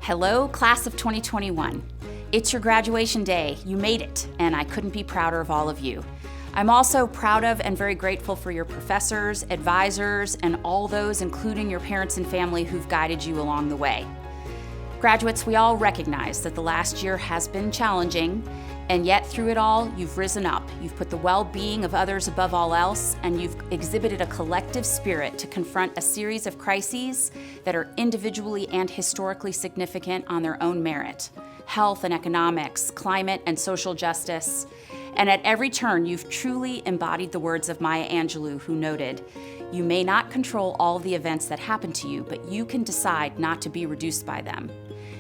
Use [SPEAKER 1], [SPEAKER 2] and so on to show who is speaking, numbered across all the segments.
[SPEAKER 1] Hello, class of 2021. It's your graduation day. You made it, and I couldn't be prouder of all of you. I'm also proud of and very grateful for your professors, advisors, and all those, including your parents and family, who've guided you along the way. Graduates, we all recognize that the last year has been challenging, and yet through it all, you've risen up. You've put the well-being of others above all else, and you've exhibited a collective spirit to confront a series of crises that are individually and historically significant on their own merit: health and economics, climate and social justice. And at every turn, you've truly embodied the words of Maya Angelou, who noted, "You may not control all the events that happen to you, but you can decide not to be reduced by them."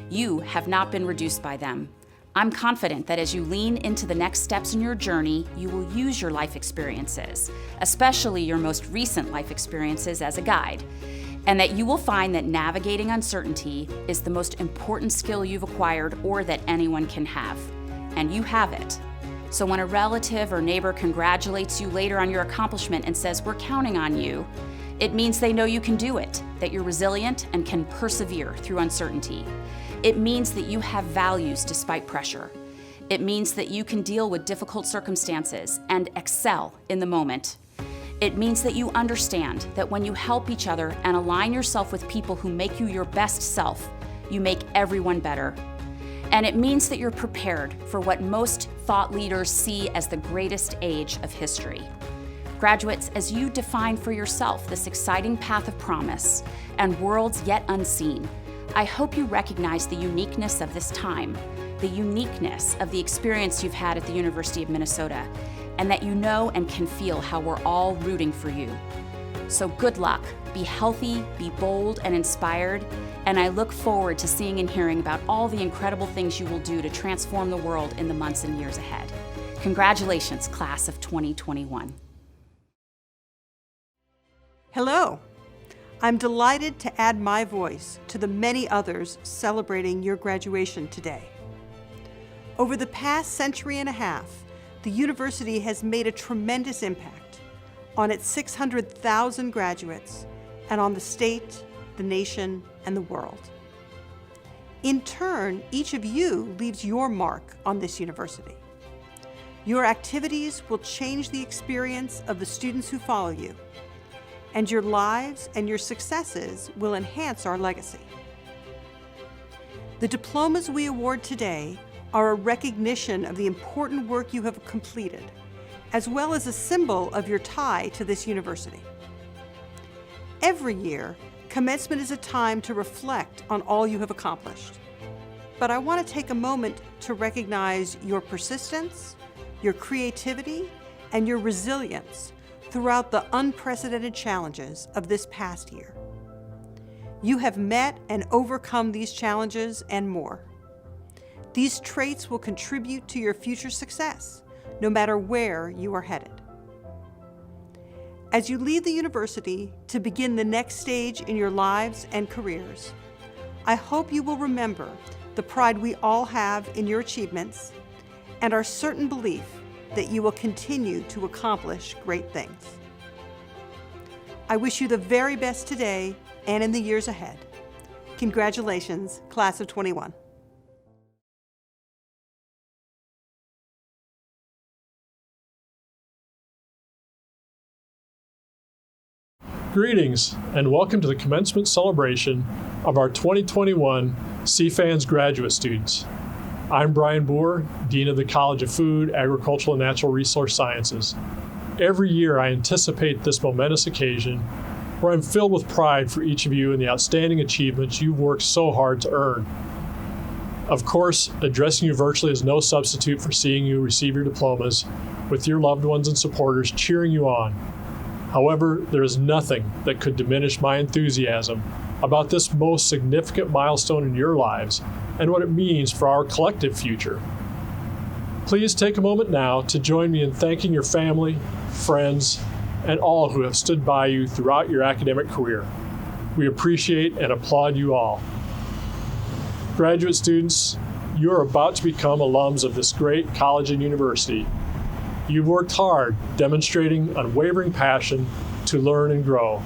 [SPEAKER 1] You have not been reduced by them. I'm confident that as you lean into the next steps in your journey, you will use your life experiences, especially your most recent life experiences, as a guide, and that you will find that navigating uncertainty is the most important skill you've acquired or that anyone can have. And you have it. So when a relative or neighbor congratulates you later on your accomplishment and says, "We're counting on you," it means they know you can do it, that you're resilient and can persevere through uncertainty. It means that you have values despite pressure. It means that you can deal with difficult circumstances and excel in the moment. It means that you understand that when you help each other and align yourself with people who make you your best self, you make everyone better. And it means that you're prepared for what most thought leaders see as the greatest age of history. Graduates, as you define for yourself this exciting path of promise and worlds yet unseen, I hope you recognize the uniqueness of this time, the uniqueness of the experience you've had at the University of Minnesota, and that you know and can feel how we're all rooting for you. So good luck, be healthy, be bold and inspired, and I look forward to seeing and hearing about all the incredible things you will do to transform the world in the months and years ahead. Congratulations, class of 2021.
[SPEAKER 2] Hello. I'm delighted to add my voice to the many others celebrating your graduation today. Over the past century and a half, the university has made a tremendous impact on its 600,000 graduates and on the state, the nation, and the world. In turn, each of you leaves your mark on this university. Your activities will change the experience of the students who follow you, and your lives and your successes will enhance our legacy. The diplomas we award today are a recognition of the important work you have completed, as well as a symbol of your tie to this university. Every year, commencement is a time to reflect on all you have accomplished. But I want to take a moment to recognize your persistence, your creativity, and your resilience throughout the unprecedented challenges of this past year. You have met and overcome these challenges and more. These traits will contribute to your future success, no matter where you are headed. As you leave the university to begin the next stage in your lives and careers, I hope you will remember the pride we all have in your achievements and our certain belief that you will continue to accomplish great things. I wish you the very best today and in the years ahead. Congratulations, class of 21.
[SPEAKER 3] Greetings and welcome to the commencement celebration of our 2021 CFANS graduate students. I'm Brian Buhr, Dean of the College of Food, Agricultural, and Natural Resource Sciences. Every year I anticipate this momentous occasion where I'm filled with pride for each of you and the outstanding achievements you've worked so hard to earn. Of course, addressing you virtually is no substitute for seeing you receive your diplomas with your loved ones and supporters cheering you on. However, there is nothing that could diminish my enthusiasm about this most significant milestone in your lives and what it means for our collective future. Please take a moment now to join me in thanking your family, friends, and all who have stood by you throughout your academic career. We appreciate and applaud you all. Graduate students, you are about to become alums of this great college and university. You've worked hard, demonstrating unwavering passion to learn and grow.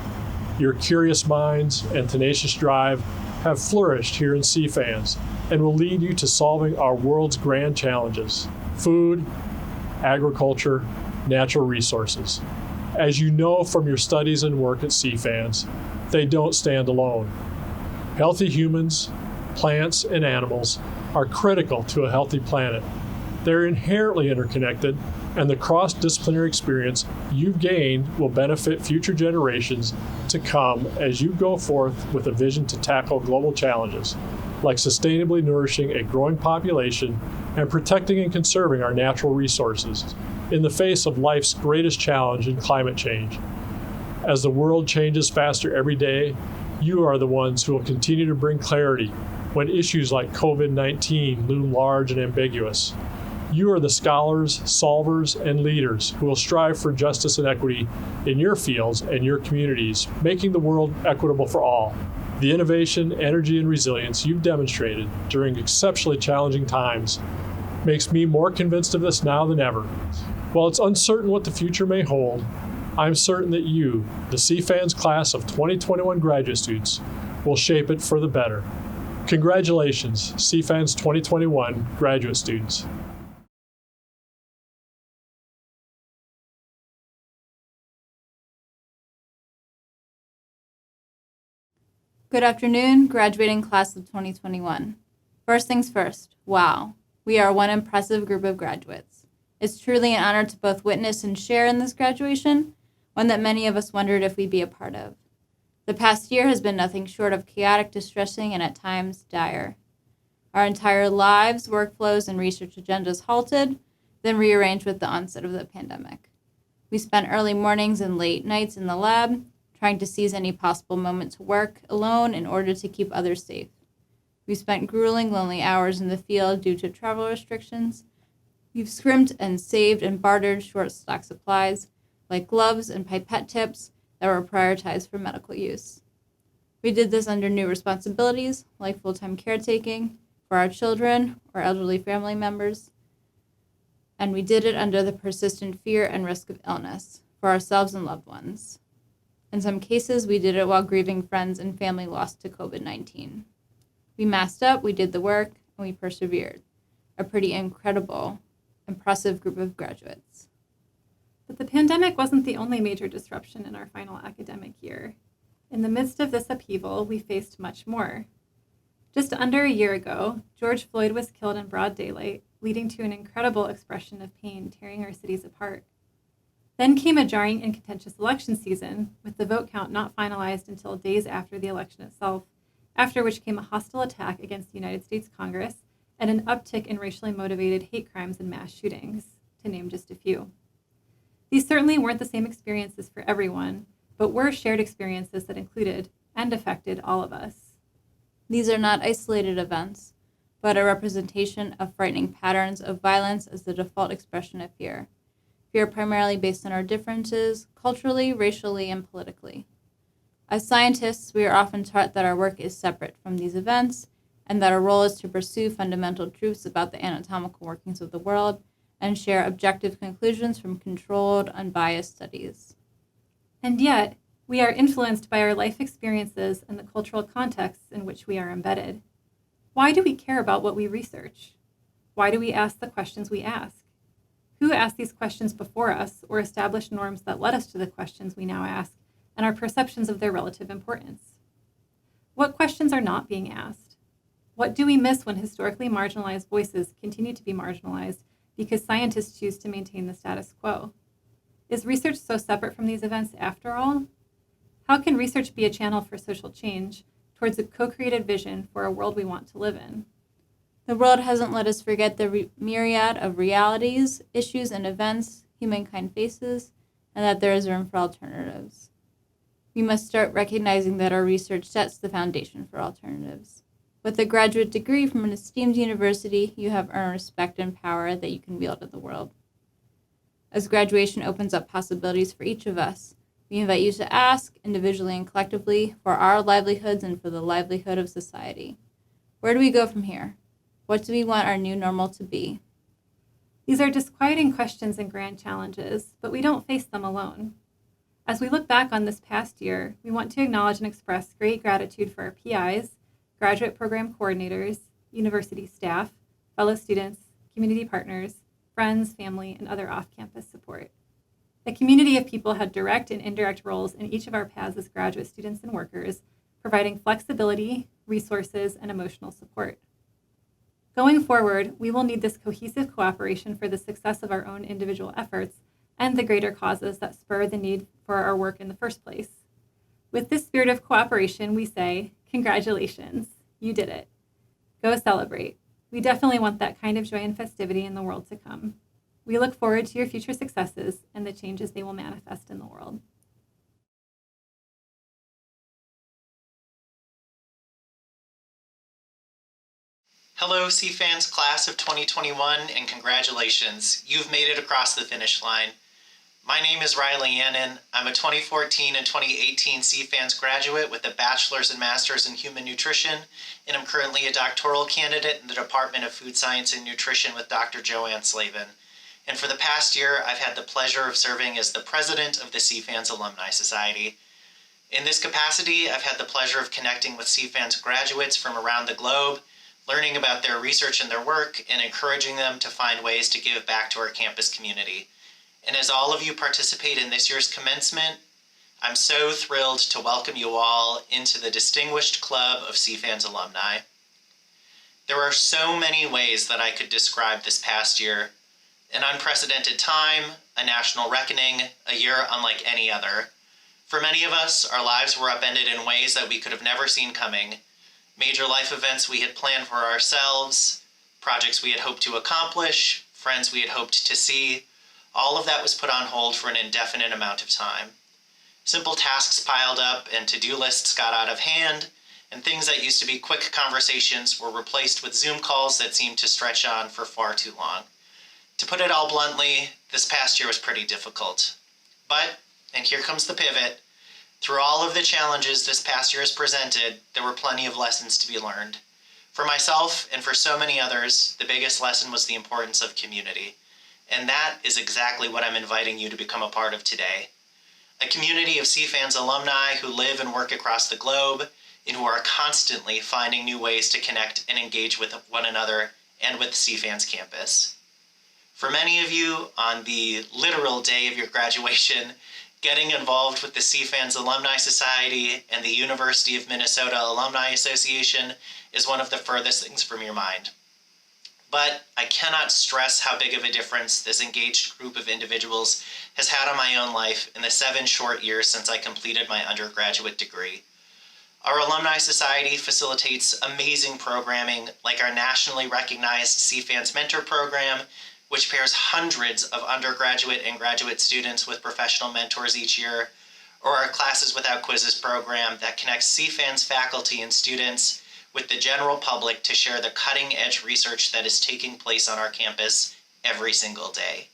[SPEAKER 3] Your curious minds and tenacious drive have flourished here in CFANS and will lead you to solving our world's grand challenges: food, agriculture, natural resources. As you know from your studies and work at CFANS, they don't stand alone. Healthy humans, plants, and animals are critical to a healthy planet. They're inherently interconnected, and the cross-disciplinary experience you've gained will benefit future generations to come as you go forth with a vision to tackle global challenges, like sustainably nourishing a growing population and protecting and conserving our natural resources in the face of life's greatest challenge in climate change. As the world changes faster every day, you are the ones who will continue to bring clarity when issues like COVID-19 loom large and ambiguous. You are the scholars, solvers, and leaders who will strive for justice and equity in your fields and your communities, making the world equitable for all. The innovation, energy, and resilience you've demonstrated during exceptionally challenging times makes me more convinced of this now than ever. While it's uncertain what the future may hold, I'm certain that you, the CFANS class of 2021 graduate students, will shape it for the better. Congratulations, CFANS 2021 graduate students.
[SPEAKER 4] Good afternoon, graduating class of 2021. First things first, wow, we are one impressive group of graduates. It's truly an honor to both witness and share in this graduation, one that many of us wondered if we'd be a part of. The past year has been nothing short of chaotic, distressing, and at times dire. Our entire lives, workflows, and research agendas halted, then rearranged with the onset of the pandemic. We spent early mornings and late nights in the lab, trying to seize any possible moment to work alone in order to keep others safe. We spent grueling, lonely hours in the field due to travel restrictions. We've scrimped and saved and bartered short stock supplies, like gloves and pipette tips that were prioritized for medical use. We did this under new responsibilities, like full-time caretaking for our children or elderly family members, and we did it under the persistent fear and risk of illness for ourselves and loved ones. In some cases, we did it while grieving friends and family lost to COVID-19. We masked up, we did the work, and we persevered. A pretty incredible, impressive group of graduates.
[SPEAKER 5] But the pandemic wasn't the only major disruption in our final academic year. In the midst of this upheaval, we faced much more. Just under a year ago, George Floyd was killed in broad daylight, leading to an incredible expression of pain tearing our cities apart. Then came a jarring and contentious election season, with the vote count not finalized until days after the election itself, after which came a hostile attack against the United States Congress and an uptick in racially motivated hate crimes and mass shootings, to name just a few. These certainly weren't the same experiences for everyone, but were shared experiences that included and affected all of us.
[SPEAKER 4] These are not isolated events, but a representation of frightening patterns of violence as the default expression of fear. Fear primarily based on our differences, culturally, racially, and politically. As scientists, we are often taught that our work is separate from these events, and that our role is to pursue fundamental truths about the anatomical workings of the world and share objective conclusions from controlled, unbiased studies.
[SPEAKER 5] And yet, we are influenced by our life experiences and the cultural contexts in which we are embedded. Why do we care about what we research? Why do we ask the questions we ask? Who asked these questions before us or established norms that led us to the questions we now ask and our perceptions of their relative importance? What questions are not being asked? What do we miss when historically marginalized voices continue to be marginalized because scientists choose to maintain the status quo? Is research so separate from these events after all? How can research be a channel for social change towards a co-created vision for a world we want to live in?
[SPEAKER 4] The world hasn't let us forget the myriad of realities, issues, and events humankind faces, and that there is room for alternatives. We must start recognizing that our research sets the foundation for alternatives. With a graduate degree from an esteemed university, you have earned respect and power that you can wield in the world. As graduation opens up possibilities for each of us, we invite you to ask, individually and collectively, for our livelihoods and for the livelihood of society. Where do we go from here? What do we want our new normal to be?
[SPEAKER 5] These are disquieting questions and grand challenges, but we don't face them alone. As we look back on this past year, we want to acknowledge and express great gratitude for our PIs, graduate program coordinators, university staff, fellow students, community partners, friends, family, and other off-campus support. A community of people had direct and indirect roles in each of our paths as graduate students and workers, providing flexibility, resources, and emotional support. Going forward, we will need this cohesive cooperation for the success of our own individual efforts and the greater causes that spur the need for our work in the first place. With this spirit of cooperation, we say, congratulations, you did it. Go celebrate. We definitely want that kind of joy and festivity in the world to come. We look forward to your future successes and the changes they will manifest in the world.
[SPEAKER 6] Hello, CFANS class of 2021, and congratulations. You've made it across the finish line. My name is Rylee. I'm a 2014 and 2018 CFANS graduate with a bachelor's and master's in human nutrition, and I'm currently a doctoral candidate in the Department of Food Science and Nutrition with Dr. Joan. And for the past year, I've had the pleasure of serving as the president of the CFANS Alumni Society. In this capacity, I've had the pleasure of connecting with CFANS graduates from around the globe, learning about their research and their work, and encouraging them to find ways to give back to our campus community. And as all of you participate in this year's commencement, I'm so thrilled to welcome you all into the distinguished club of CFANS alumni. There are so many ways that I could describe this past year. An unprecedented time, a national reckoning, a year unlike any other. For many of us, our lives were upended in ways that we could have never seen coming. Major life events we had planned for ourselves, projects we had hoped to accomplish, friends we had hoped to see, all of that was put on hold for an indefinite amount of time. Simple tasks piled up and to-do lists got out of hand, and things that used to be quick conversations were replaced with Zoom calls that seemed to stretch on for far too long. To put it all bluntly, this past year was pretty difficult. But, and here comes the pivot, through all of the challenges this past year has presented, there were plenty of lessons to be learned. For myself and for so many others, the biggest lesson was the importance of community. And that is exactly what I'm inviting you to become a part of today. A community of CFANS alumni who live and work across the globe and who are constantly finding new ways to connect and engage with one another and with CFANS campus. For many of you, on the literal day of your graduation, getting involved with the CFANS Alumni Society and the University of Minnesota Alumni Association is one of the furthest things from your mind. But I cannot stress how big of a difference this engaged group of individuals has had on my own life in the 7 short years since I completed my undergraduate degree. Our Alumni Society facilitates amazing programming like our nationally recognized CFANS Mentor Program, which pairs hundreds of undergraduate and graduate students with professional mentors each year, or our Classes Without Quizzes program that connects CFANS faculty and students with the general public to share the cutting-edge research that is taking place on our campus every single day.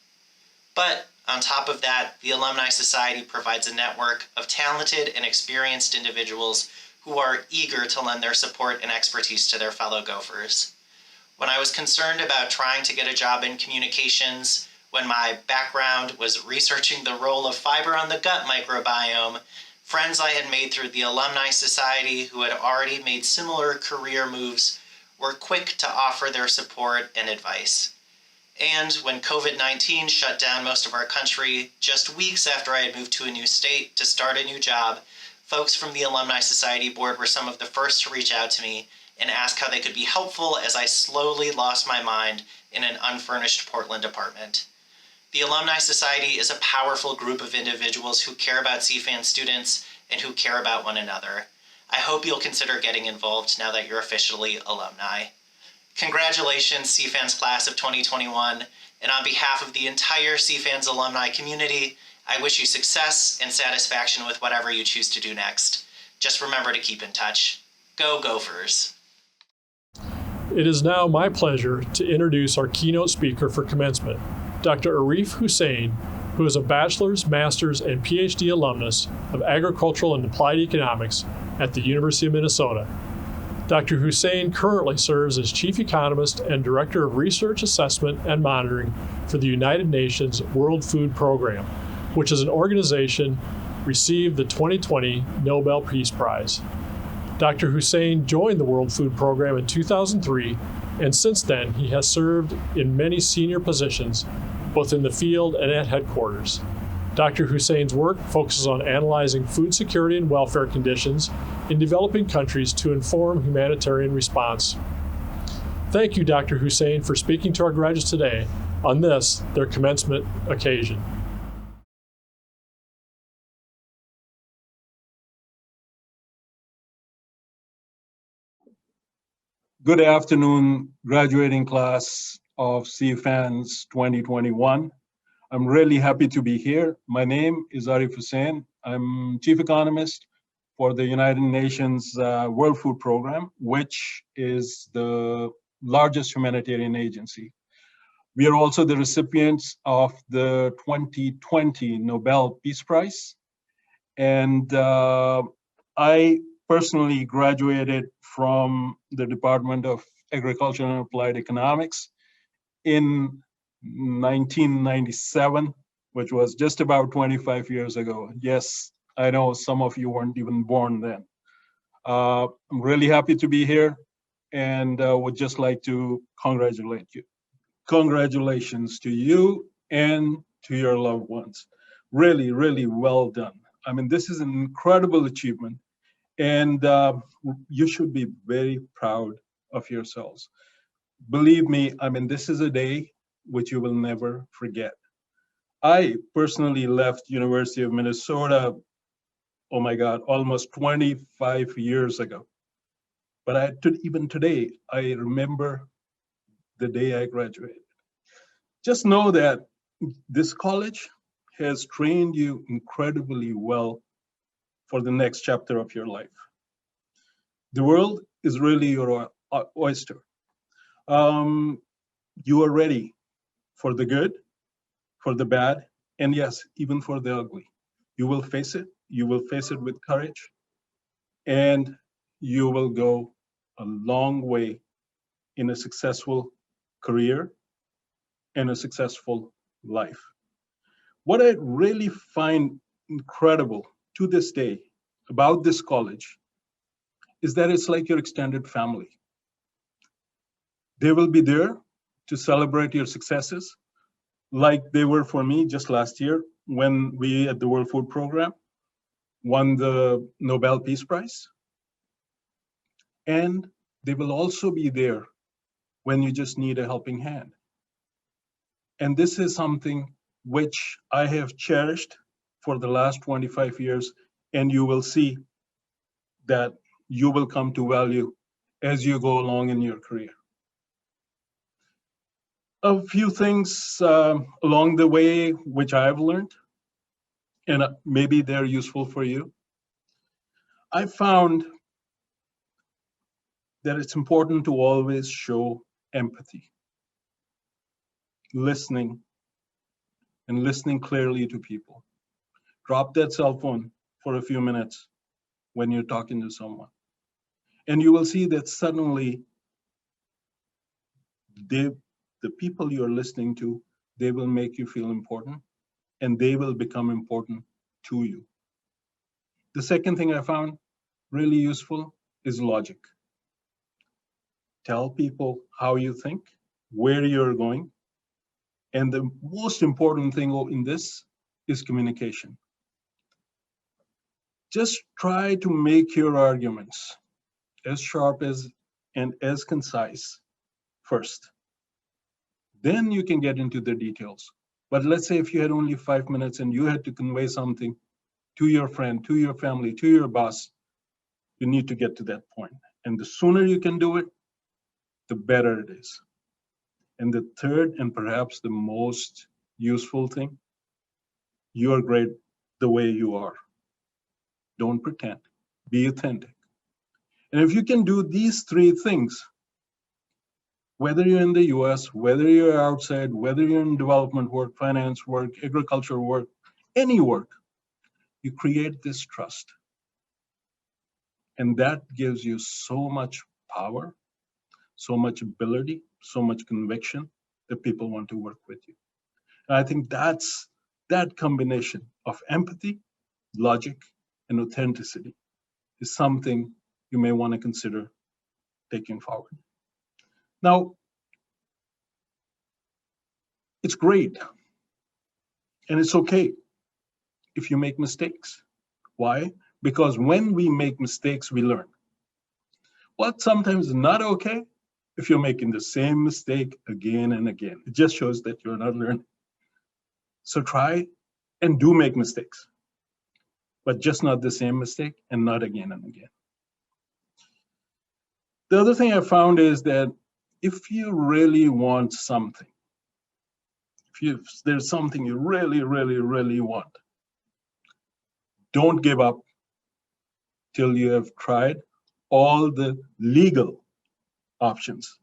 [SPEAKER 6] But on top of that, the Alumni Society provides a network of talented and experienced individuals who are eager to lend their support and expertise to their fellow Gophers. When I was concerned about trying to get a job in communications, when my background was researching the role of fiber on the gut microbiome, friends I had made through the Alumni Society who had already made similar career moves were quick to offer their support and advice. And when COVID-19 shut down most of our country, just weeks after I had moved to a new state to start a new job, folks from the Alumni Society board were some of the first to reach out to me and ask how they could be helpful as I slowly lost my mind in an unfurnished Portland apartment. The Alumni Society is a powerful group of individuals who care about CFANS students and who care about one another. I hope you'll consider getting involved now that you're officially alumni. Congratulations, CFANS class of 2021, and on behalf of the entire CFANS alumni community, I wish you success and satisfaction with whatever you choose to do next. Just remember to keep in touch. Go Gophers!
[SPEAKER 3] It is now my pleasure to introduce our keynote speaker for commencement, Dr. Arif Husain, who is a bachelor's, master's, and PhD alumnus of agricultural and applied economics at the University of Minnesota. Dr. Husain currently serves as Chief Economist and Director of Research Assessment and Monitoring for the United Nations World Food Program, which is an organization received the 2020 Nobel Peace Prize. Dr. Husain joined the World Food Program in 2003, and since then he has served in many senior positions, both in the field and at headquarters. Dr. Husain's work focuses on analyzing food security and welfare conditions in developing countries to inform humanitarian response. Thank you, Dr. Husain, for speaking to our graduates today on this, their commencement occasion.
[SPEAKER 7] Good afternoon, graduating class of CFANS 2021. I'm really happy to be here. My name is Arif Husain. I'm Chief Economist for the United Nations World Food Program, which is the largest humanitarian agency. We are also the recipients of the 2020 Nobel Peace Prize. And I personally graduated from the Department of Agriculture and Applied Economics in 1997, which was just about 25 years ago. Yes, I know some of you weren't even born then. I'm really happy to be here and would just like to congratulate you. Congratulations to you and to your loved ones. Really, really well done. I mean, this is an incredible achievement, and you should be very proud of yourselves. Believe me, I mean, this is a day which you will never forget. I personally left University of Minnesota, oh my God, almost 25 years ago. But even today, I remember the day I graduated. Just know that this college has trained you incredibly well for the next chapter of your life. The world is really your oyster. You are ready for the good, for the bad, and yes, even for the ugly. You will face it. You will face it with courage, and you will go a long way in a successful career and a successful life. What I really find incredible to this day about this college is that it's like your extended family. They will be there to celebrate your successes, like they were for me just last year when we at the World Food Program won the Nobel Peace Prize. And they will also be there when you just need a helping hand. And this is something which I have cherished for the last 25 years, and you will see that you will come to value as you go along in your career. A few things along the way which I've learned, and maybe they're useful for you. I found that it's important to always show empathy, listening, and listening clearly to people. Drop that cell phone for a few minutes when you're talking to someone. And you will see that suddenly the people you're listening to, they will make you feel important, and they will become important to you. The second thing I found really useful is logic. Tell people how you think, where you're going, and the most important thing in this is communication. Just try to make your arguments as sharp as and as concise first. Then you can get into the details. But let's say if you had only 5 minutes and you had to convey something to your friend, to your family, to your boss, you need to get to that point. And the sooner you can do it, the better it is. And the third, and perhaps the most useful thing, you are great the way you are. Don't pretend, be authentic. And if you can do these three things, whether you're in the US, whether you're outside, whether you're in development work, finance work, agriculture work, any work, you create this trust. And that gives you so much power, so much ability, so much conviction that people want to work with you. And I think that's that combination of empathy, logic, and authenticity is something you may want to consider taking forward. Now, it's great and it's okay if you make mistakes. Why? Because when we make mistakes, we learn. What sometimes is not okay if you're making the same mistake again and again. It just shows that you're not learning. So try and do make mistakes, but just not the same mistake and not again and again. The other thing I found is that if you really want something, if there's something you really, really, really want, don't give up till you have tried all the legal options.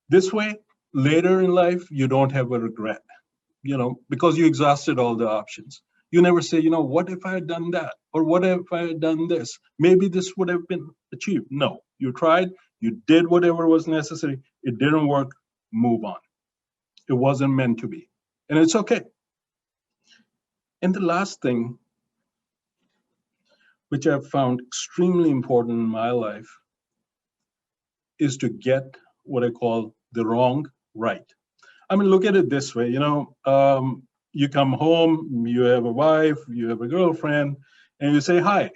[SPEAKER 7] This way, later in life, you don't have a regret, because you exhausted all the options. You never say, what if I had done that? Or what if I had done this? Maybe this would have been achieved. No, you tried, you did whatever was necessary. It didn't work, move on. It wasn't meant to be. And it's okay. And the last thing, which I've found extremely important in my life, is to get what I call the wrong right. I mean, look at it this way, you come home, you have a wife, you have a girlfriend, and you say hi.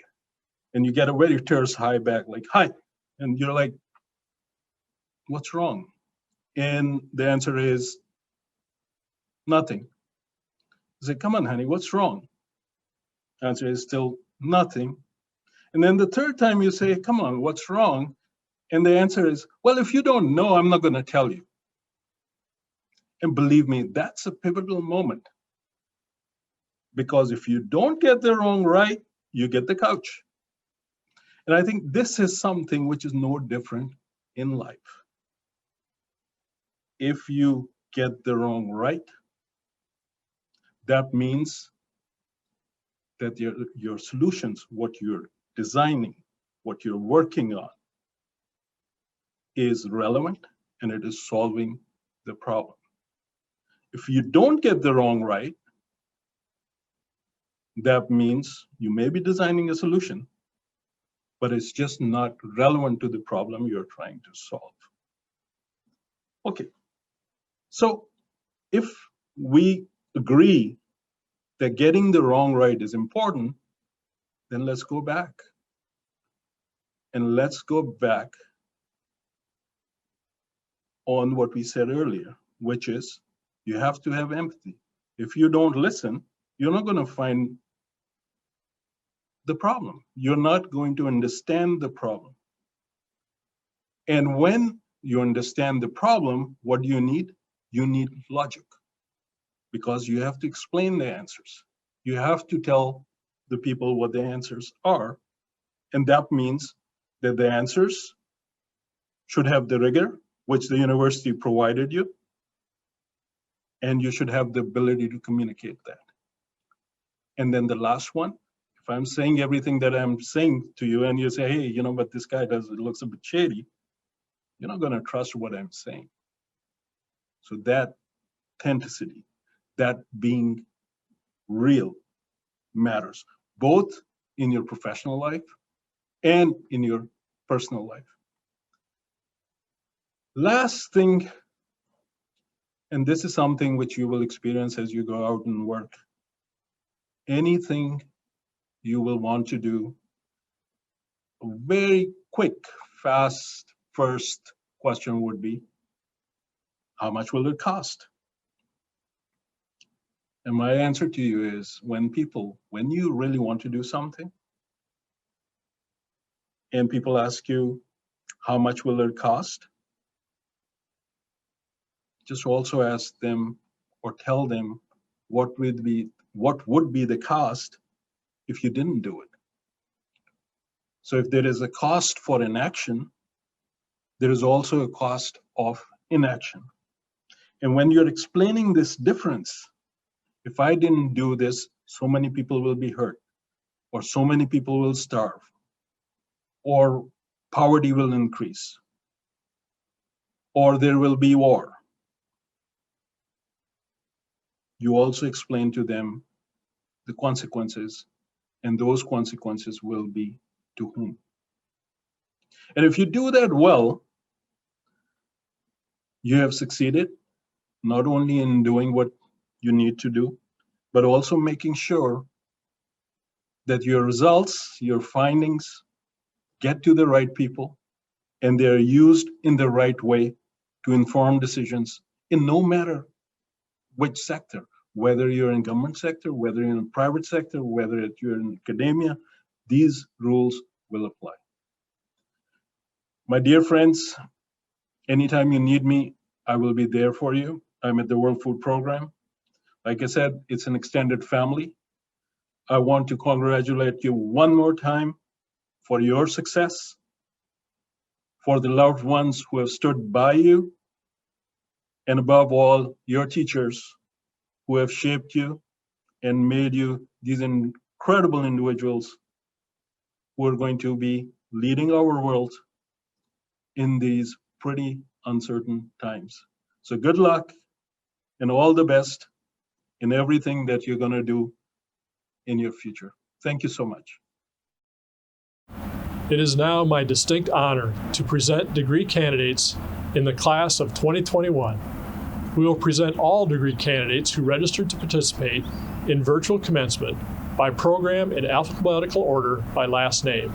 [SPEAKER 7] And you get a very terse hi back, like, hi. And you're like, what's wrong? And the answer is nothing. You say, come on, honey, what's wrong? The answer is still nothing. And then the third time you say, come on, what's wrong? And the answer is, well, if you don't know, I'm not going to tell you. And believe me, that's a pivotal moment. Because if you don't get the wrong right, you get the couch. And I think this is something which is no different in life. If you get the wrong right, that means that your solutions, what you're designing, what you're working on, is relevant and it is solving the problem. If you don't get the wrong right, that means you may be designing a solution, but it's just not relevant to the problem you're trying to solve. Okay, so if we agree that getting the wrong right is important, then let's go back. And let's go back on what we said earlier, which is you have to have empathy. If you don't listen, you're not going to find the problem. You're not going to understand the problem. And when you understand the problem, what do you need? You need logic, because you have to explain the answers. You have to tell the people what the answers are. And that means that the answers should have the rigor which the university provided you, and you should have the ability to communicate that. And then the last one, if I'm saying everything that I'm saying to you and you say, hey, but this guy it looks a bit shady, you're not going to trust what I'm saying. So that authenticity, that being real, matters, both in your professional life and in your personal life. Last thing, and this is something which you will experience as you go out and work. Anything you will want to do, a very quick, fast first question would be, how much will it cost? And my answer to you is, when you really want to do something, and people ask you, how much will it cost? Just also ask them or tell them what would be the cost if you didn't do it. So if there is a cost for inaction, there is also a cost of inaction. And when you're explaining this difference, if I didn't do this, so many people will be hurt, or so many people will starve, or poverty will increase, or there will be war. You also explain to them the consequences, and those consequences will be to whom? And if you do that well, you have succeeded, not only in doing what you need to do, but also making sure that your results, your findings get to the right people and they're used in the right way to inform decisions in no matter which sector, whether you're in government sector, whether you're in private sector, whether you're in academia, these rules will apply. My dear friends, anytime you need me, I will be there for you. I'm at the World Food Program. Like I said, it's an extended family. I want to congratulate you one more time for your success, for the loved ones who have stood by you, and above all, your teachers who have shaped you and made you these incredible individuals who are going to be leading our world in these pretty uncertain times. So good luck and all the best in everything that you're going to do in your future. Thank you so much.
[SPEAKER 3] It is now my distinct honor to present degree candidates in the class of 2021. We will present all degree candidates who registered to participate in virtual commencement by program in alphabetical order by last name.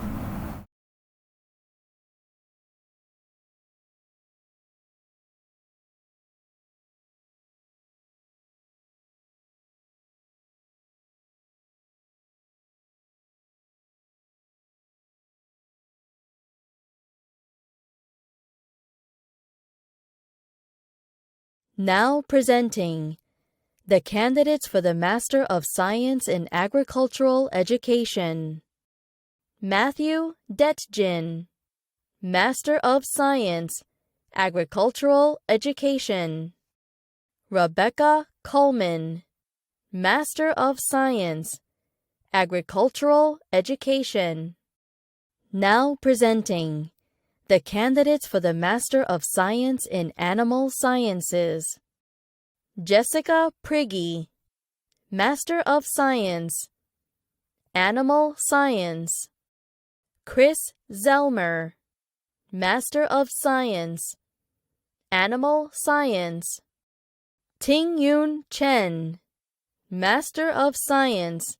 [SPEAKER 8] Now presenting the candidates for the Master of Science in Agricultural Education. Matthew Detjin, Master of Science, Agricultural Education. Rebecca Coleman, Master of Science, Agricultural Education. Now presenting the candidates for the Master of Science in Animal Sciences. Jessica Prigge, Master of Science, Animal Science. Chris Zelmer, Master of Science, Animal Science. Ting-Yun Chen, Master of Science,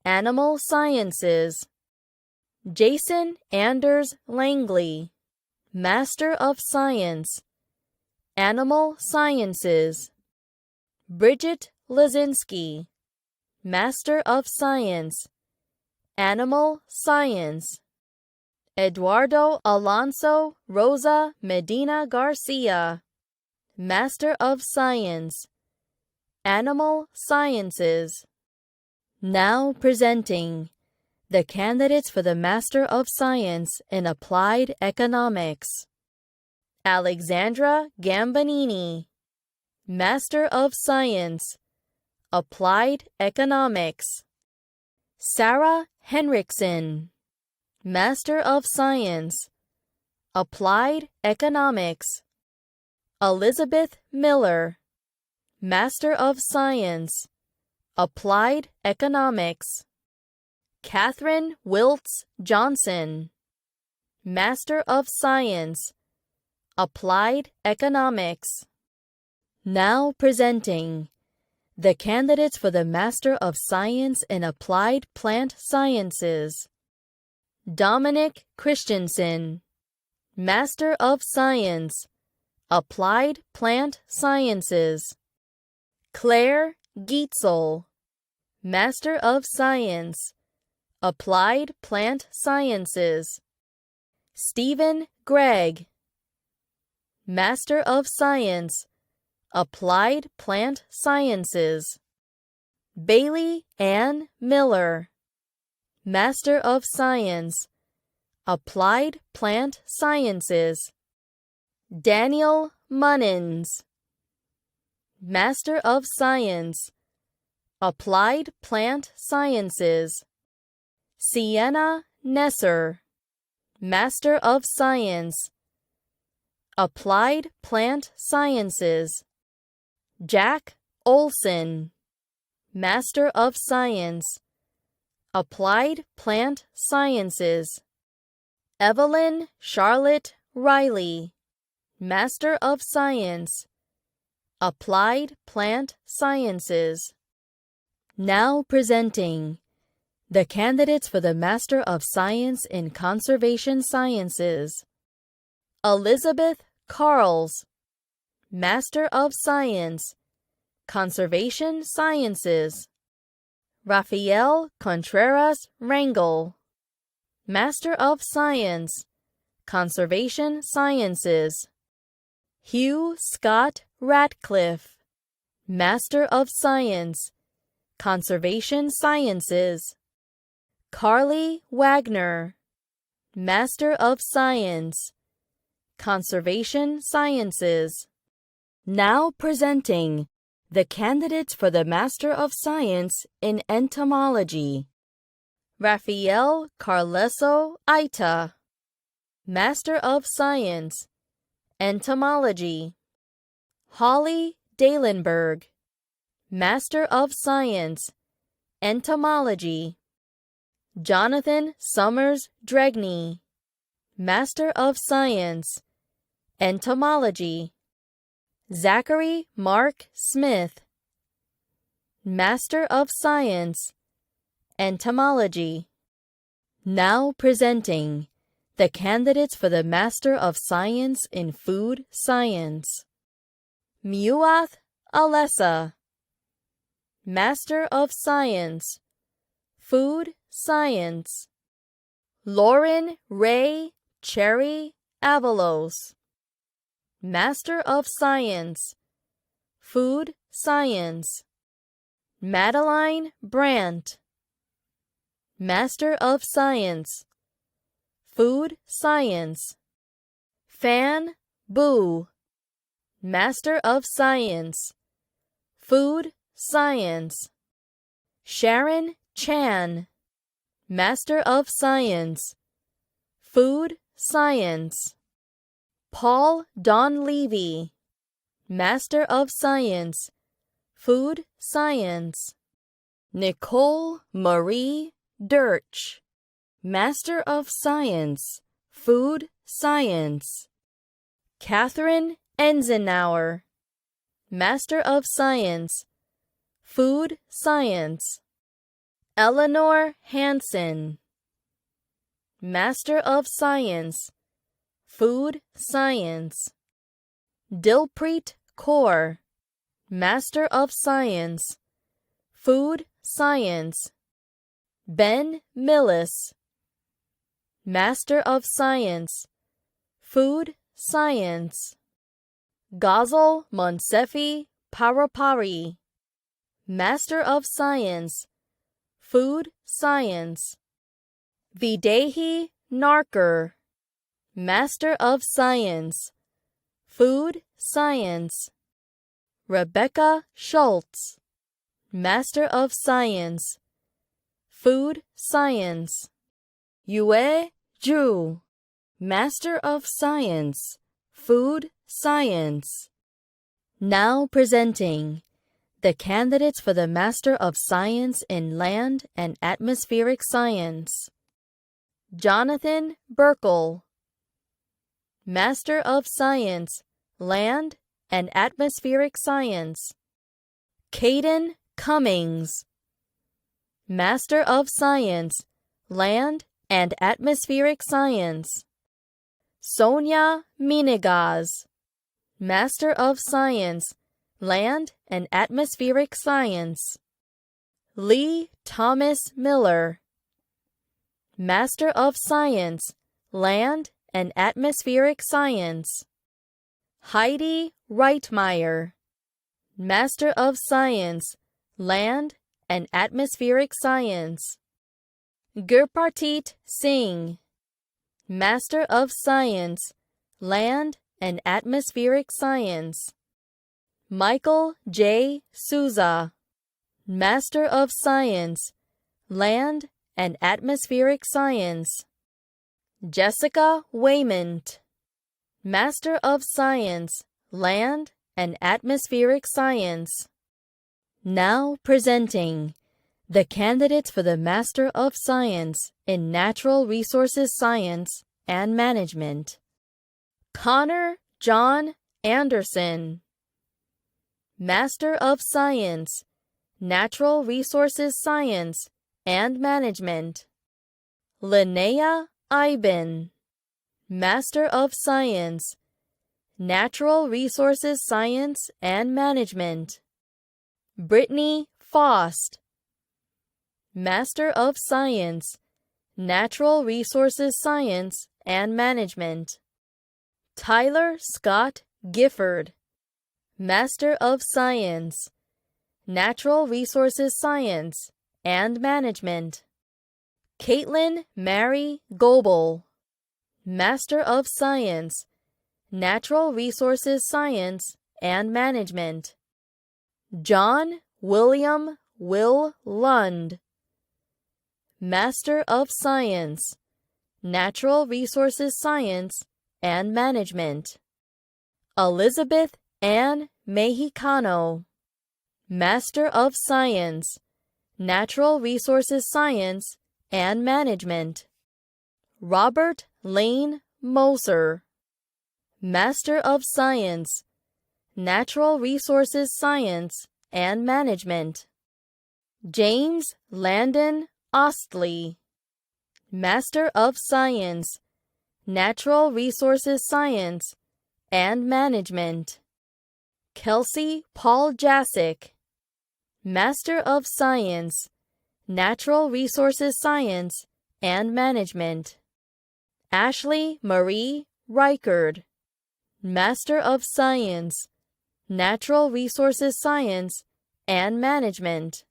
[SPEAKER 8] Animal Sciences. Jason Anders Langley, Master of Science, Animal Sciences. Bridget Lazinski, Master of Science, Animal Science. Eduardo Alonso Rosa Medina Garcia, Master of Science, Animal Sciences. Now presenting the candidates for the Master of Science in Applied Economics. Alexandra Gambanini, Master of Science, Applied Economics. Sarah Henriksen, Master of Science, Applied Economics. Elizabeth Miller, Master of Science, Applied Economics. Catherine Wiltz Johnson, Master of Science, Applied Economics. Now presenting the candidates for the Master of Science in Applied Plant Sciences. Dominic Christensen, Master of Science, Applied Plant Sciences. Claire Gietzel, Master of Science, Applied Plant Sciences. Stephen Gregg, Master of Science, Applied Plant Sciences. Bailey Ann Miller, Master of Science, Applied Plant Sciences. Daniel Munnins, Master of Science, Applied Plant Sciences. Sienna Nesser, Master of Science, Applied Plant Sciences. Jack Olson, Master of Science, Applied Plant Sciences. Evelyn Charlotte Rylee, Master of Science, Applied Plant Sciences. Now presenting the candidates for the Master of Science in Conservation Sciences. Elizabeth Carls, Master of Science, Conservation Sciences. Rafael Contreras Rangel, Master of Science, Conservation Sciences. Hugh Scott Ratcliffe, Master of Science, Conservation Sciences. Carly Wagner, Master of Science, Conservation Sciences. Now presenting the candidates for the Master of Science in Entomology. Rafael Carleso Aita, Master of Science, Entomology. Holly Dahlenberg, Master of Science, Entomology. Jonathan Summers Dregney, Master of Science, Entomology. Zachary Mark Smith, Master of Science, Entomology. Now presenting the candidates for the Master of Science in Food Science. Muath Alessa, Master of Science, Food Science. Lauren Ray Cherry Avalos, Master of Science, Food Science. Madeline Brandt, Master of Science, Food Science. Fan Buhr, Master of Science, Food Science. Sharon Chan, Master of Science, Food Science. Paul Donlevy, Master of Science, Food Science. Nicole Marie Dirch, Master of Science, Food Science. Catherine Enzenauer, Master of Science, Food Science. Eleanor Hansen, Master of Science, Food Science. Dilpreet Kaur, Master of Science, Food Science. Ben Millis, Master of Science, Food Science. Ghazal Monsefi Parapari, Master of Science, Food Science. Videhi Narker, Master of Science, Food Science. Rebecca Schultz, Master of Science, Food Science. Yue Zhu, Master of Science, Food Science. Now presenting the candidates for the Master of Science in Land and Atmospheric Science. Jonathan Burkle, Master of Science, Land and Atmospheric Science. Caden Cummings, Master of Science, Land and Atmospheric Science. Sonia Minigaz, Master of Science, Land and Atmospheric Science. Lee Thomas Miller, Master of Science, Land and Atmospheric Science. Heidi Reitmeyer, Master of Science, Land and Atmospheric Science. Gurpartit Singh, Master of Science, Land and Atmospheric Science. Michael J. Souza, Master of Science, Land and Atmospheric Science. Jessica Waymont, Master of Science, Land and Atmospheric Science. Now presenting the candidates for the Master of Science in Natural Resources Science and Management. Connor John Anderson, Master of Science, Natural Resources Science and Management. Linnea Iben, Master of Science, Natural Resources Science and Management. Brittany Faust, Master of Science, Natural Resources Science and Management. Tyler Scott Gifford, Master of Science, Natural Resources Science and Management. Caitlin Mary Gobel, Master of Science, Natural Resources Science and Management. John William Will Lund, Master of Science, Natural Resources Science and Management. Elizabeth Ann Mexicano, Master of Science, Natural Resources Science and Management. Robert Lane Moser, Master of Science, Natural Resources Science and Management. James Landon Ostley, Master of Science, Natural Resources Science and Management. Kelsey Paul Jasick, Master of Science, Natural Resources Science and Management. Ashley Marie Reichard, Master of Science, Natural Resources Science and Management.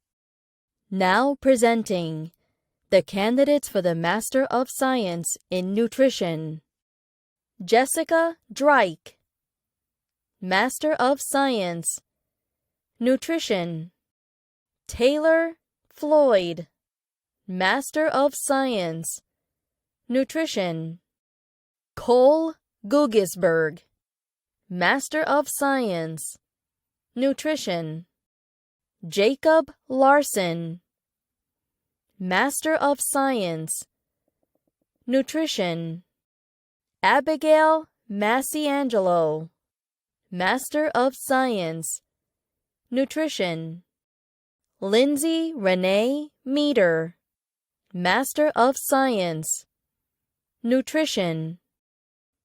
[SPEAKER 8] Now presenting the candidates for the Master of Science in Nutrition. Jessica Drake, Master of Science, Nutrition. Taylor Floyd, Master of Science, Nutrition. Cole Gugisberg, Master of Science, Nutrition. Jacob Larson, Master of Science, Nutrition. Abigail Massiangelo, Master of Science, Nutrition. Lindsay Renee Meter, Master of Science, Nutrition.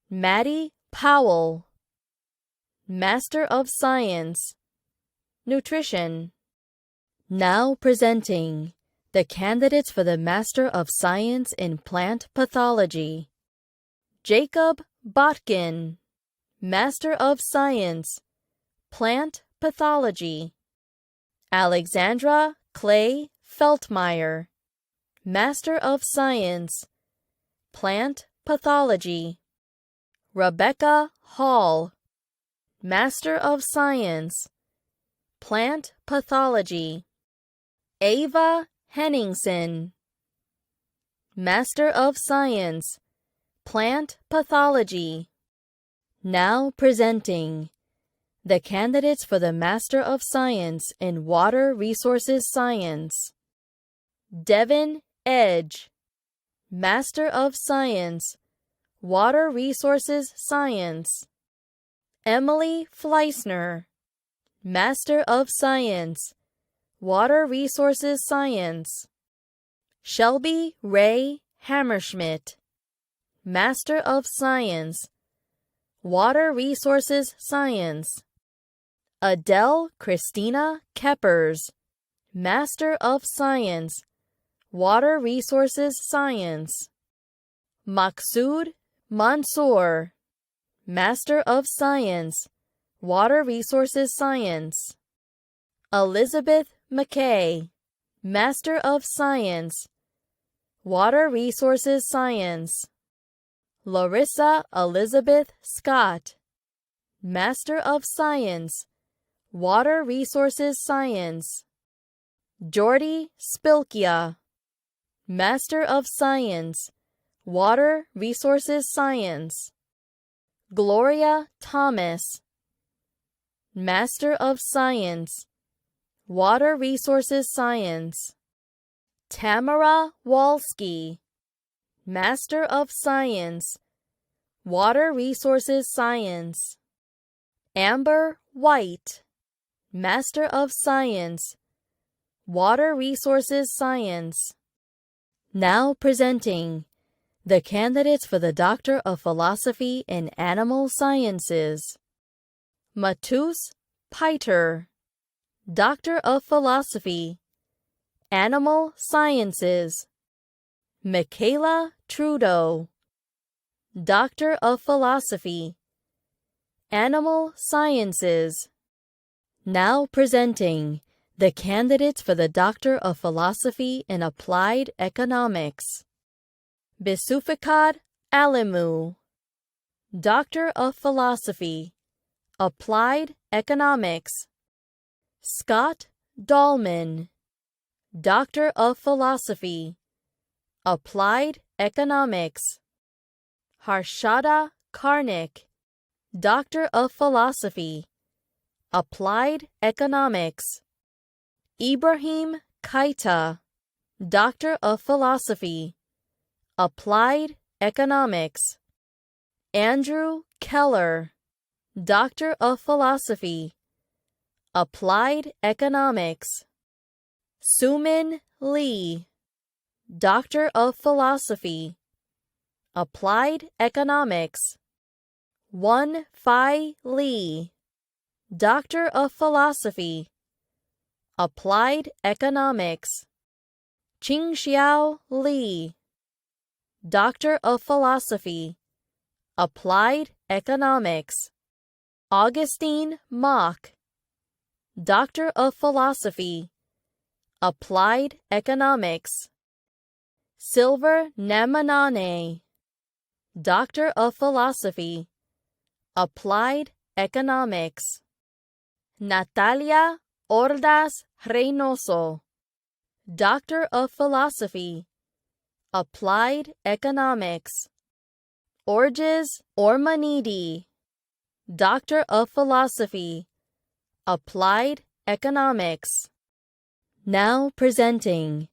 [SPEAKER 8] Maddie Powell, Master of Science, Nutrition. Now presenting the candidates for the Master of Science in Plant Pathology. Jacob Botkin, Master of Science, Plant Pathology. Alexandra Clay Feltmeyer, Master of Science, Plant Pathology. Rebecca Hall, Master of Science, Plant Pathology. Ava Henningsen, Master of Science, Plant Pathology. Now presenting the candidates for the Master of Science in Water Resources Science. Devin Edge, Master of Science, Water Resources Science. Emily Fleissner, Master of Science, Water Resources Science. Shelby Ray Hammerschmidt, Master of Science, Water Resources Science. Adele Christina Keppers, Master of Science, Water Resources Science. Maksud Mansour, Master of Science, Water Resources Science. Elizabeth McKay, Master of Science, Water Resources Science. Larissa Elizabeth Scott, Master of Science, Water Resources Science. Jordy Spilkia, Master of Science, Water Resources Science. Gloria Thomas, Master of Science, Water Resources Science. Tamara Walsky, Master of Science, Water Resources Science. Amber White, Master of Science, Water Resources Science. Now presenting the candidates for the Doctor of Philosophy in Animal Sciences. Matus Piter, Doctor of Philosophy, Animal Sciences. Michaela Trudeau, Doctor of Philosophy, Animal Sciences. Now presenting the candidates for the Doctor of Philosophy in Applied Economics. Bisufikad Alimu, Doctor of Philosophy, Applied Economics. Scott Dahlman, Doctor of Philosophy, Applied Economics. Harshada Karnik, Doctor of Philosophy, Applied Economics. Ibrahim Kaita, Doctor of Philosophy, Applied Economics. Andrew Keller, Doctor of Philosophy, Applied Economics. Sumin Lee, Doctor of Philosophy, Applied Economics. Won Fai Lee, Doctor of Philosophy, Applied Economics. Qingxiao Li, Doctor of Philosophy, Applied Economics. Augustine Mock, Doctor of Philosophy, Applied Economics. Silver Namanane, Doctor of Philosophy, Applied Economics. Natalia Ordaz Reynoso, Doctor of Philosophy, Applied Economics. Orges Ormanidi, Doctor of Philosophy, Applied Economics. Now presenting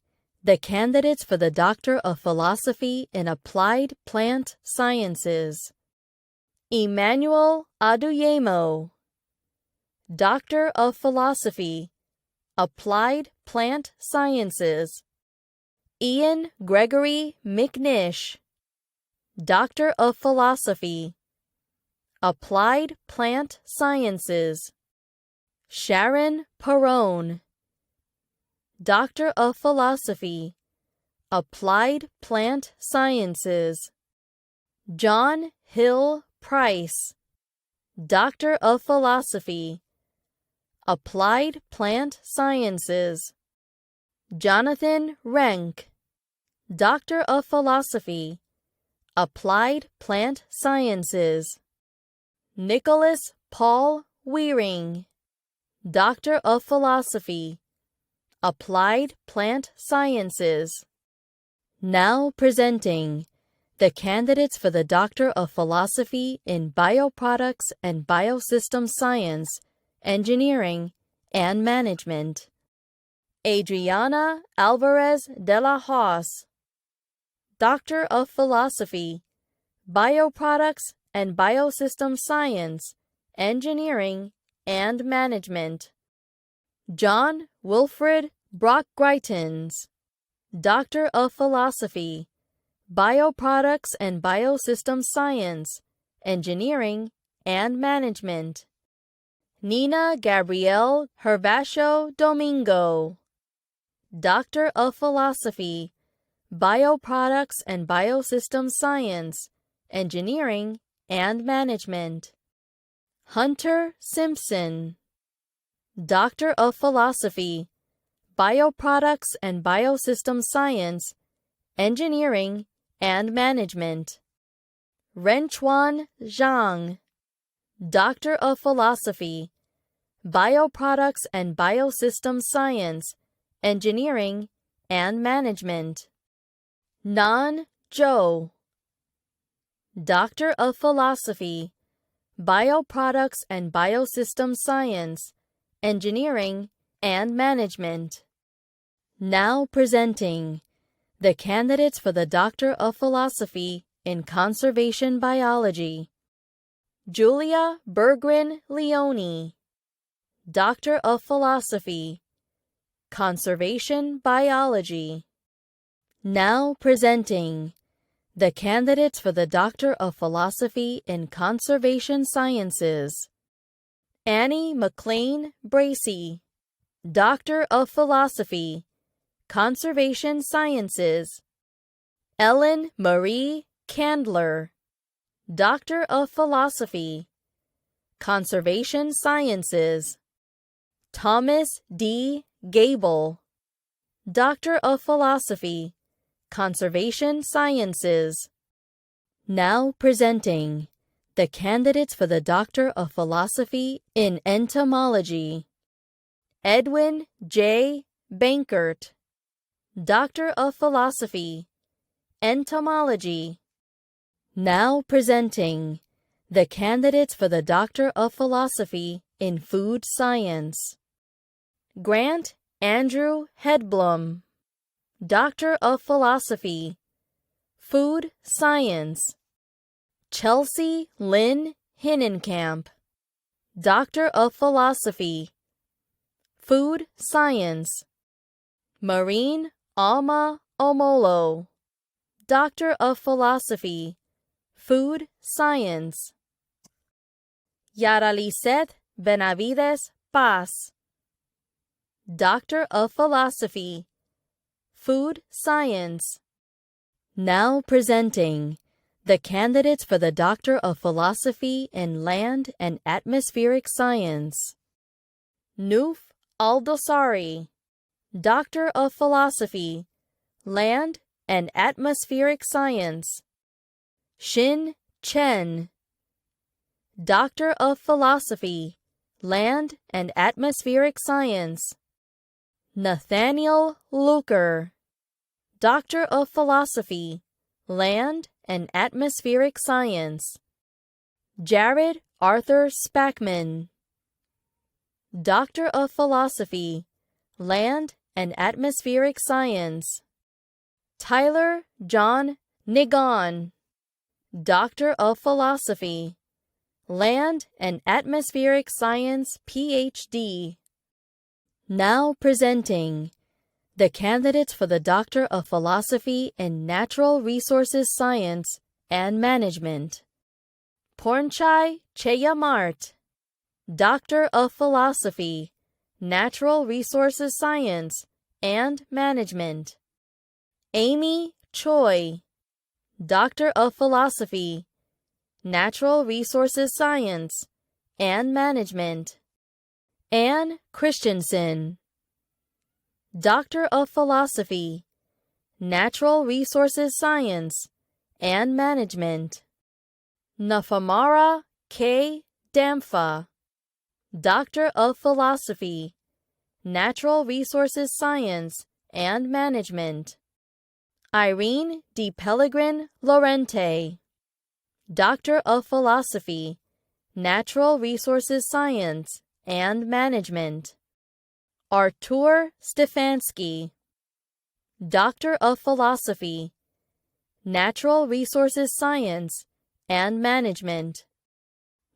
[SPEAKER 8] the candidates for the Doctor of Philosophy in Applied Plant Sciences. Emmanuel Aduyemo, Doctor of Philosophy, Applied Plant Sciences. Ian Gregory McNish, Doctor of Philosophy, Applied Plant Sciences. Sharon Perrone, Doctor of Philosophy, Applied Plant Sciences. John Hill Price, Doctor of Philosophy, Applied Plant Sciences. Jonathan Renk, Doctor of Philosophy, Applied Plant Sciences. Nicholas Paul Weering, Doctor of Philosophy, Applied Plant Sciences. Now presenting the candidates for the Doctor of Philosophy in Bioproducts and Biosystem Science, Engineering, and Management. Adriana Alvarez de la Hoz, Doctor of Philosophy, Bioproducts and Biosystem Science, Engineering, and Management. John Wilfred Brock-Greitens, Doctor of Philosophy, Bioproducts and Biosystem Science, Engineering, and Management. Nina Gabrielle Hervasio Domingo, Doctor of Philosophy, Bioproducts and Biosystem Science, Engineering, and Management. Hunter Simpson, Doctor of Philosophy, Bioproducts and Biosystem Science, Engineering, and Management. Renchuan Zhang, Doctor of Philosophy, Bioproducts and Biosystem Science, Engineering, and Management. Nan Zhou, Doctor of Philosophy, Bioproducts and Biosystem Science, Engineering, and Management. Now presenting the candidates for the Doctor of Philosophy in Conservation Biology. Julia Berggren Leone, Doctor of Philosophy, Conservation Biology. Now presenting the candidates for the Doctor of Philosophy in Conservation Sciences. Annie McLean Bracey, Doctor of Philosophy, Conservation Sciences. Ellen Marie Candler, Doctor of Philosophy, Conservation Sciences. Thomas D. Gabel, Doctor of Philosophy, Conservation Sciences. Now presenting the candidates for the Doctor of Philosophy in Entomology. Edwin J. Bankert, Doctor of Philosophy, Entomology. Now presenting the candidates for the Doctor of Philosophy in Food Science. Grant Andrew Hedblum, Doctor of Philosophy, Food Science. Chelsea Lynn Hinnenkamp, Doctor of Philosophy, Food Science. Marine Alma Omolo, Doctor of Philosophy, Food Science. Yaralicet Benavides Paz, Doctor of Philosophy, Food Science. Now presenting the candidates for the Doctor of Philosophy in Land and Atmospheric Science. Nuf Aldosari, Doctor of Philosophy, Land and Atmospheric Science. Shin Chen, Doctor of Philosophy, Land and Atmospheric Science. Nathaniel Luker, Doctor of Philosophy, Land and Atmospheric Science. Jared Arthur Spackman, Doctor of Philosophy, Land and Atmospheric Science. Tyler John Nigon, Doctor of Philosophy, Land and Atmospheric Science, Ph.D. Now presenting the candidates for the Doctor of Philosophy in Natural Resources Science and Management. Pornchai Cheyamart, Doctor of Philosophy, Natural Resources Science and Management. Amy Choi, Doctor of Philosophy, Natural Resources Science and Management. Anne Christensen, Doctor of Philosophy, Natural Resources Science and Management. Nafamara K. Damfa, Doctor of Philosophy, Natural Resources Science and Management. Irene D. Pellegrin Lorente, Doctor of Philosophy, Natural Resources Science and Management. Artur Stefanski, Doctor of Philosophy, Natural Resources Science and Management.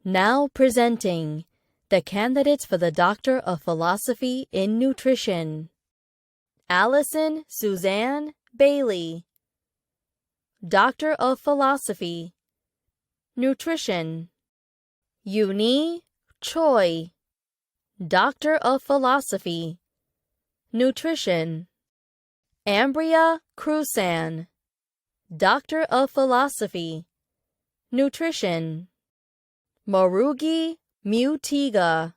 [SPEAKER 8] Now presenting the candidates for the Doctor of Philosophy in Nutrition. Allison Suzanne Bailey, Doctor of Philosophy, Nutrition. Uni Choi, Doctor of Philosophy, Nutrition. Ambria Croson, Doctor of Philosophy, Nutrition. Marugi Mutiga,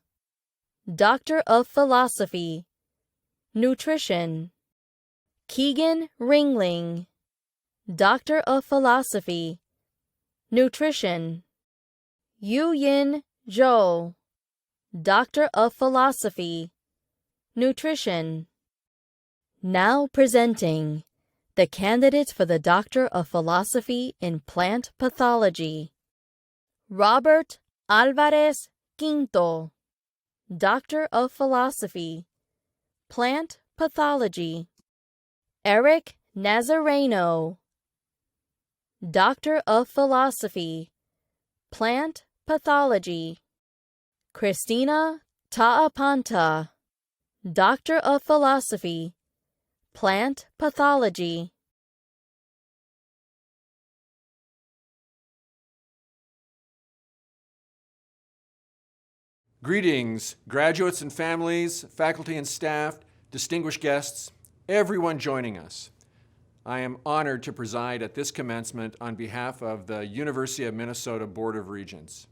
[SPEAKER 8] Doctor of Philosophy, Nutrition. Keegan Ringling, Doctor of Philosophy, Nutrition. Yu-Yin Zhou, Doctor of Philosophy, Nutrition. Now presenting the candidates for the Doctor of Philosophy in Plant Pathology. Robert Alvarez Quinto, Doctor of Philosophy, Plant Pathology. Eric Nazareno. Doctor of Philosophy, Plant Pathology. Christina Ta'apanta, Doctor of Philosophy, Plant Pathology.
[SPEAKER 9] Greetings, graduates and families, faculty and staff, distinguished guests, everyone joining us. I am honored to preside at this commencement on behalf of the University of Minnesota Board of Regents.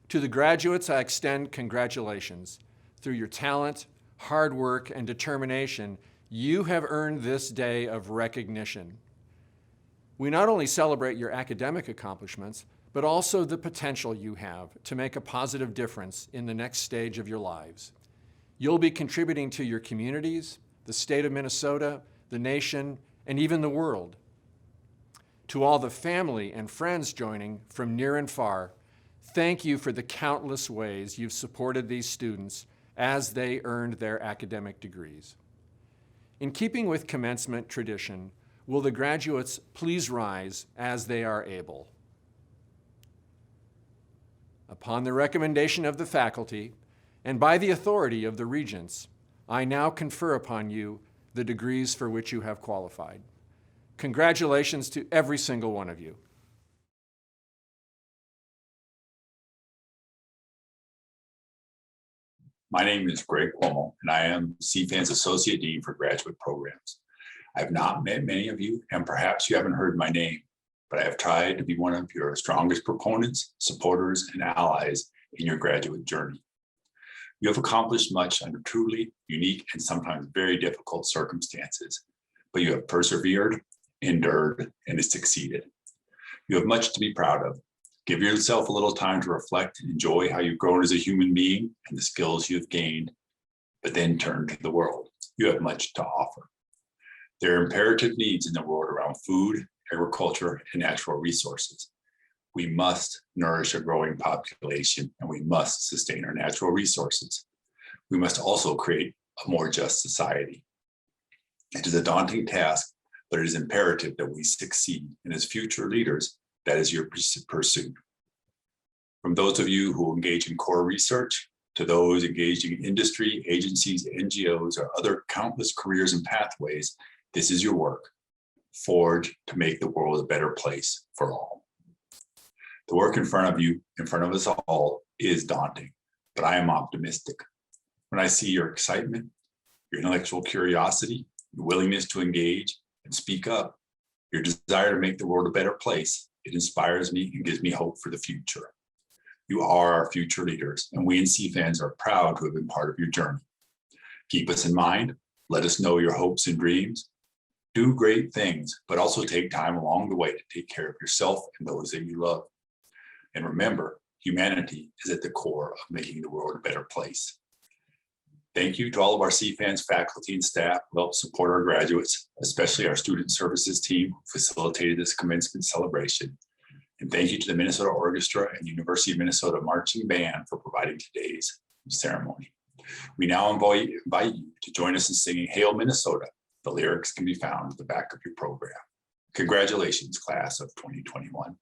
[SPEAKER 9] To the graduates, I extend congratulations. Through your talent, hard work, and determination, you have earned this day of recognition. We not only celebrate your academic accomplishments, but also the potential you have to make a positive difference in the next stage of your lives. You'll be contributing to your communities, the state of Minnesota, the nation, and even the world. To all the family and friends joining from near and far, thank you for the countless ways you've supported these students as they earned their academic degrees. In keeping with commencement tradition, will the graduates please rise as they are able? Upon the recommendation of the faculty, and by the authority of the Regents, I now confer upon you the degrees for which you have qualified. Congratulations to every single one of you.
[SPEAKER 10] My name is Greg Cuomo, and I am CFANS Associate Dean for Graduate Programs. I have not met many of you, and perhaps you haven't heard my name, but I have tried to be one of your strongest proponents, supporters, and allies in your graduate journey. You have accomplished much under truly unique and sometimes very difficult circumstances, but you have persevered, endured, and succeeded. You have much to be proud of. Give yourself a little time to reflect and enjoy how you've grown as a human being and the skills you've gained, but then turn to the world. You have much to offer. There are imperative needs in the world around food, agriculture, and natural resources. We must nourish a growing population, and we must sustain our natural resources. We must also create a more just society. It is a daunting task, but it is imperative that we succeed. And as future leaders, that is your pursuit. From those of you who engage in core research, to those engaged in industry, agencies, NGOs, or other countless careers and pathways, this is your work. Forge to make the world a better place for all. The work in front of you, in front of us all, is daunting, but I am optimistic. When I see your excitement, your intellectual curiosity, your willingness to engage and speak up, your desire to make the world a better place, it inspires me and gives me hope for the future. You are our future leaders, and we in CFANS are proud to have been part of your journey. Keep us in mind, let us know your hopes and dreams. Do great things, but also take time along the way to take care of yourself and those that you love. And remember, humanity is at the core of making the world a better place. Thank you to all of our CFANS faculty and staff who helped support our graduates, especially our student services team who facilitated this commencement celebration. And thank you to the Minnesota Orchestra and University of Minnesota Marching Band for providing today's ceremony. We now invite you to join us in singing Hail Minnesota. The lyrics can be found at the back of your program. Congratulations, class of 2021.